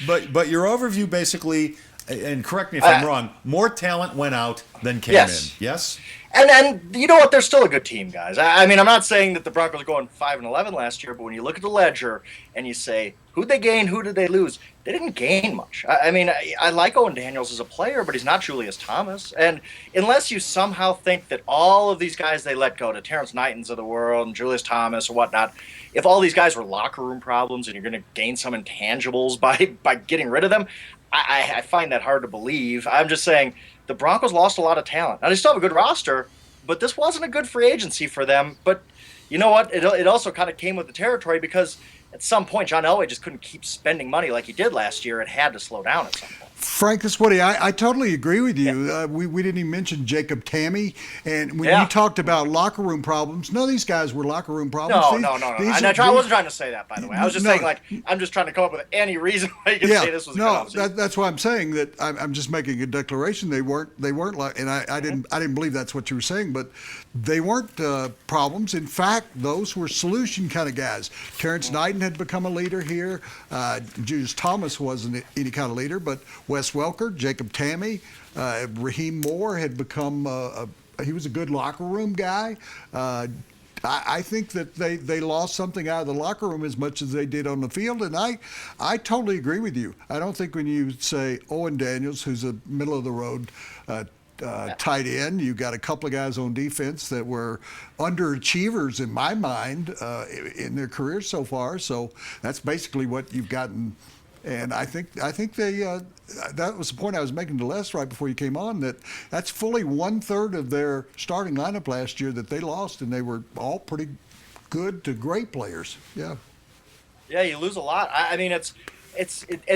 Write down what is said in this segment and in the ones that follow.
But your overview basically, and correct me if I'm wrong, more talent went out than came in. Yes. And you know what? They're still a good team, guys. I mean, I'm not saying that the Broncos are going 5-11 last year, but when you look at the ledger and you say who'd they gain, who did they lose, they didn't gain much. I mean, I like Owen Daniels as a player, but he's not Julius Thomas. And unless you somehow think that all of these guys they let go, to Terrence Knightons of the world and Julius Thomas or whatnot, if all these guys were locker room problems and you're going to gain some intangibles by getting rid of them, I find that hard to believe. I'm just saying the Broncos lost a lot of talent. Now, they still have a good roster, but this wasn't a good free agency for them. But you know what? It also kind of came with the territory because at some point, John Elway just couldn't keep spending money like he did last year. It had to slow down at some point. Frank, this is Woody. I totally agree with you. Yeah. We didn't even mention Jacob Tammy. And when you talked about locker room problems, none of these guys were locker room problems. No. I wasn't trying to say that, by the way. I was just saying, I'm just trying to come up with any reason why you can say this was a good offseason. That's why I'm saying that I'm just making a declaration. They weren't like, and I didn't believe that's what you were saying, but they weren't problems. In fact, those were solution kind of guys. Terrence Knighton had become a leader here. Julius Thomas wasn't any kind of leader, but Wes Welker, Jacob Tammy, Raheem Moore had become he was a good locker room guy. I think that they lost something out of the locker room as much as they did on the field, and I totally agree with you. I don't think when you say Owen Daniels, who's a middle of the road tight end, you got a couple of guys on defense that were underachievers in my mind in their careers so far. So that's basically what you've gotten. And I think they that was the point I was making to Les right before you came on, that's fully 1/3 of their starting lineup last year that they lost, and they were all pretty good to great players. Yeah. Yeah, you lose a lot. I mean,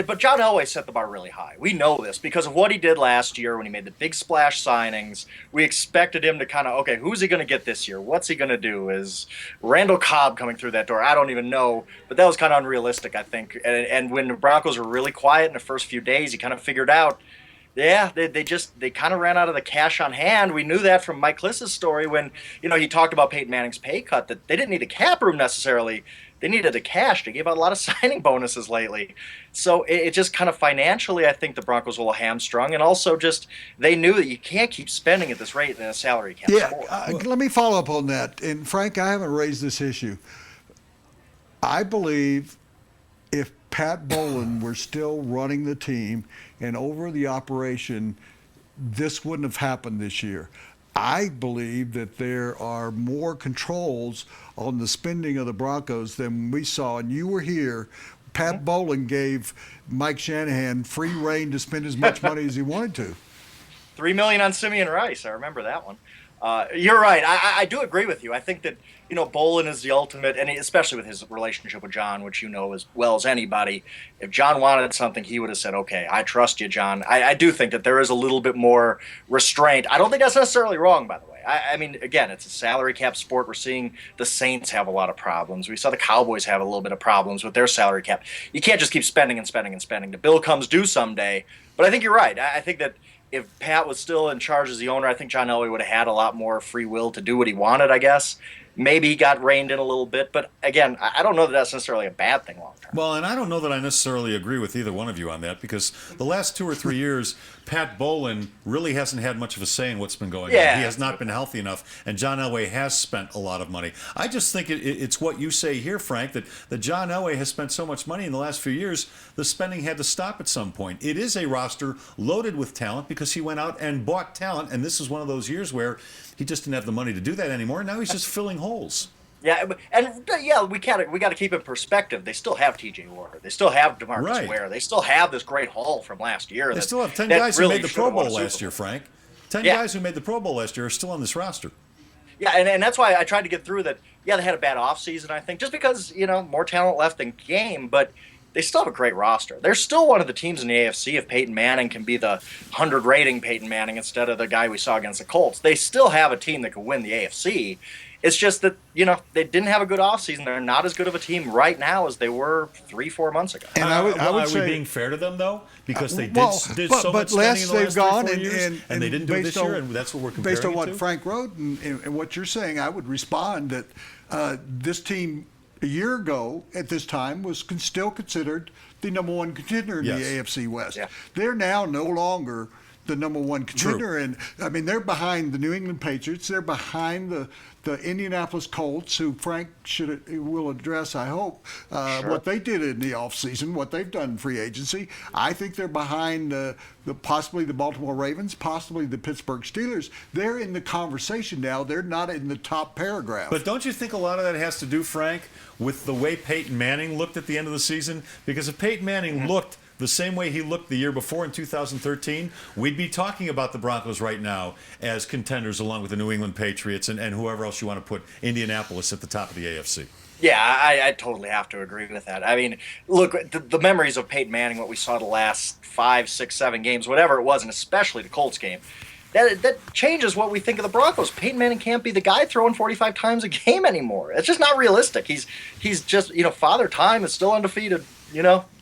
but John Elway set the bar really high. We know this because of what he did last year when he made the big splash signings. We expected him to kind of, okay, who's he going to get this year? What's he going to do? Is Randall Cobb coming through that door? I don't even know, but that was kind of unrealistic, I think. And when the Broncos were really quiet in the first few days, he kind of figured out, yeah, they kind of ran out of the cash on hand. We knew that from Mike Kliss's story when, he talked about Peyton Manning's pay cut, that they didn't need the cap room necessarily. They needed the cash. They gave out a lot of signing bonuses lately. So it just kind of financially, I think the Broncos were a little hamstrung. And also just they knew that you can't keep spending at this rate in a salary cap. Let me follow up on that. And, Frank, I haven't raised this issue. I believe if Pat Bowlen were still running the team and over the operation, this wouldn't have happened this year. I believe that there are more controls on the spending of the Broncos than we saw, and you were here. Pat Bowlen gave Mike Shanahan free rein to spend as much money as he wanted to. $3 million on Simeon Rice. I remember that one. You're right. I do agree with you. I think that, Bowlen is the ultimate, and especially with his relationship with John, which you know as well as anybody. If John wanted something, he would have said, okay, I trust you, John. I do think that there is a little bit more restraint. I don't think that's necessarily wrong, by the way. I mean, again, it's a salary cap sport. We're seeing the Saints have a lot of problems. We saw the Cowboys have a little bit of problems with their salary cap. You can't just keep spending and spending and spending. The bill comes due someday. But I think you're right. I think that if Pat was still in charge as the owner, I think John Elway would have had a lot more free will to do what he wanted, I guess. Maybe he got reined in a little bit, but again, I don't know that that's necessarily a bad thing long term. Well, and I don't know that I necessarily agree with either one of you on that, because the last 2 or 3 years, Pat Bowlen really hasn't had much of a say in what's been going on. He has not been healthy enough, and John Elway has spent a lot of money. I just think it's what you say here, Frank, that John Elway has spent so much money in the last few years, the spending had to stop at some point. It is a roster loaded with talent because he went out and bought talent, and this is one of those years where he just didn't have the money to do that anymore. Now he's just filling holes. Yeah, and we got to keep in perspective. They still have T.J. Ward. They still have DeMarcus Ware. They still have this great haul from last year. They still have 10 guys who made the Pro Bowl last year, Frank. 10 guys who made the Pro Bowl last year are still on this roster. Yeah, and that's why I tried to get through that. Yeah, they had a bad offseason, I think, just because, more talent left than game, but they still have a great roster. They're still one of the teams in the AFC if Peyton Manning can be the 100 rating Peyton Manning instead of the guy we saw against the Colts. They still have a team that can win the AFC. It's just that, they didn't have a good offseason. They're not as good of a team right now as they were 3-4 months ago. And I would say, are we being fair to them, though? Because they did so much spending in the last 3-4 years, and they didn't do it this year, and that's what we're comparing based on what to? Frank wrote and what you're saying, I would respond that this team a year ago at this time was still considered the number one contender in Yes. the AFC West. Yeah. They're now no longer the number one contender. True. And I mean, they're behind the New England Patriots. They're behind the Indianapolis Colts, who Frank will address, I hope, what they did in the offseason, what they've done in free agency. I think they're behind possibly the Baltimore Ravens, possibly the Pittsburgh Steelers. They're in the conversation now. They're not in the top paragraph. But don't you think a lot of that has to do, Frank, with the way Peyton Manning looked at the end of the season? Because if Peyton Manning looked the same way he looked the year before in 2013, we'd be talking about the Broncos right now as contenders along with the New England Patriots and whoever else you want to put, Indianapolis at the top of the AFC. Yeah, I totally have to agree with that. I mean, look, the memories of Peyton Manning, what we saw the last 5, 6, 7 games, whatever it was, and especially the Colts game, that changes what we think of the Broncos. Peyton Manning can't be the guy throwing 45 times a game anymore. It's just not realistic. He's just, Father Time is still undefeated.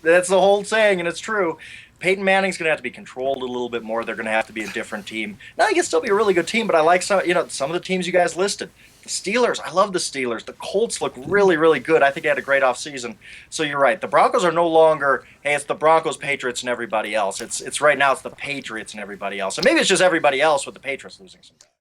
That's the whole saying, and it's true. Peyton Manning's going to have to be controlled a little bit more. They're going to have to be a different team. Now, they can still be a really good team, but I like some of the teams you guys listed. The Steelers, I love the Steelers. The Colts look really, really good. I think they had a great offseason. So you're right. The Broncos are no longer, hey, it's the Broncos, Patriots, and everybody else. It's right now it's the Patriots and everybody else. And maybe it's just everybody else with the Patriots losing sometimes.